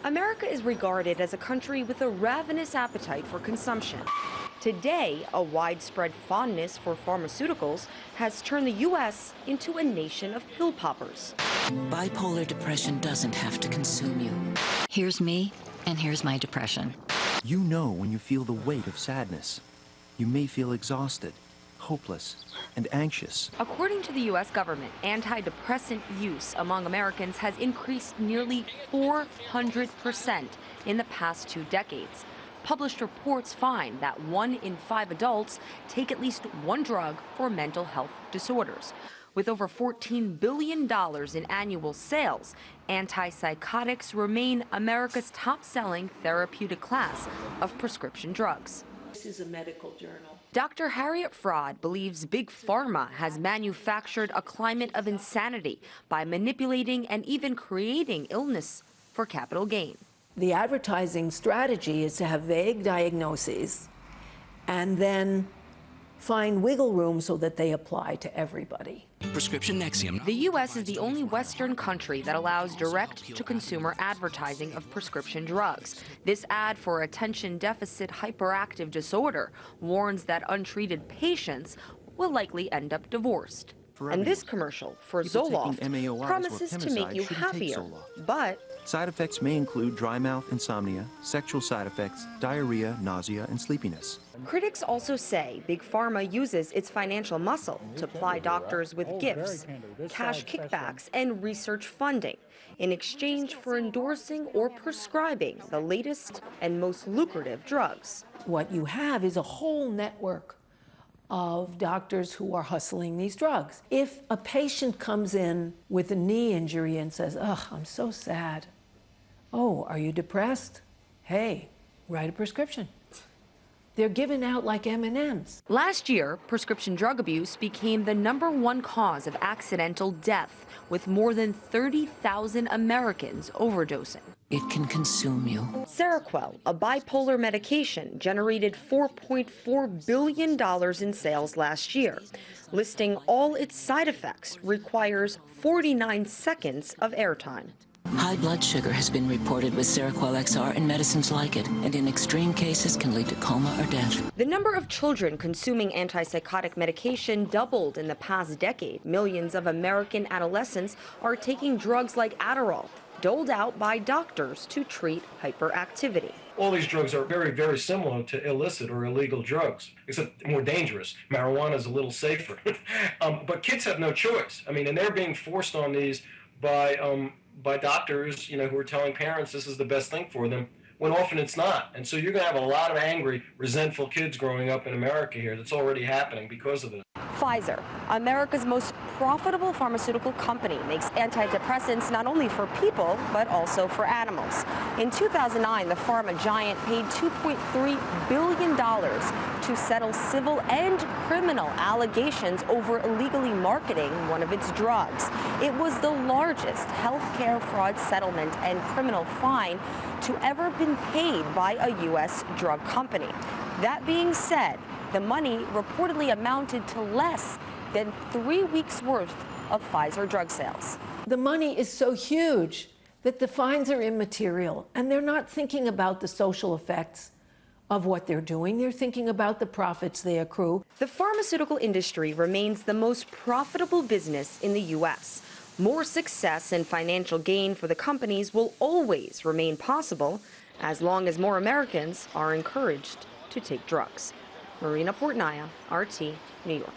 America is regarded as a country with a ravenous appetite for consumption. Today, a widespread fondness for pharmaceuticals has turned the U.S. into a nation of pill poppers. Bipolar depression doesn't have to consume you. Here's me, and here's my depression. You know when you feel the weight of sadness. You may feel exhausted, hopeless, and anxious. According to the U.S. government, antidepressant use among Americans has increased nearly 400% in the past 2 decades. Published reports find that 1 in 5 adults take at least one drug for mental health disorders. With over $14 billion in annual sales, antipsychotics remain America's top-selling therapeutic class of prescription drugs. This is a medical journal. Dr. Harriet Fraud believes Big Pharma has manufactured a climate of insanity by manipulating and even creating illness for capital gain. The advertising strategy is to have vague diagnoses and then find wiggle room so that they apply to everybody. Prescription Nexium. The U.S. is the only Western country that allows direct-to-consumer advertising of prescription drugs. This ad for attention deficit hyperactive disorder warns that untreated patients will likely end up divorced. And this commercial for Zoloft promises to make you happier, but side effects may include dry mouth, insomnia, sexual side effects, diarrhea, nausea, and sleepiness. Critics also say Big Pharma uses its financial muscle to ply doctors with gifts, cash kickbacks, and research funding in exchange for endorsing or prescribing the latest and most lucrative drugs. What you have is a whole network of doctors who are hustling these drugs. If a patient comes in with a knee injury and says, "Ugh, I'm so sad." "Oh, are you depressed? Hey, write a prescription." They're given out like M&Ms. Last year, prescription drug abuse became the #1 cause of accidental death, with more than 30,000 Americans overdosing. It can consume you. Seroquel, a bipolar medication, generated $4.4 billion in sales last year. Listing all its side effects requires 49 seconds of airtime. High blood sugar has been reported with Seroquel XR and medicines like it, and in extreme cases can lead to coma or death. The number of children consuming antipsychotic medication doubled in the past decade. Millions of American adolescents are taking drugs like Adderall, doled out by doctors to treat hyperactivity. All these drugs are very, very similar to illicit or illegal drugs, except more dangerous. Marijuana is a little safer. But kids have no choice. I mean, and they're being forced on these by doctors, who are telling parents this is the best thing for them, when often it's not. And so you're going to have a lot of angry, resentful kids growing up in America here. That's already happening because of this. Pfizer, America's most profitable pharmaceutical company, makes antidepressants not only for people, but also for animals. In 2009, the pharma giant paid $2.3 billion to settle civil and criminal allegations over illegally marketing one of its drugs. It was the largest healthcare fraud settlement and criminal fine to ever been paid by a U.S. drug company. That being said, the money reportedly amounted to less than 3 weeks' worth of Pfizer drug sales. The money is so huge that the fines are immaterial, and they're not thinking about the social effects of what they're doing. They're thinking about the profits they accrue. The pharmaceutical industry remains the most profitable business in the U.S. More success and financial gain for the companies will always remain possible as long as more Americans are encouraged to take drugs. Marina Portnaya, RT, New York.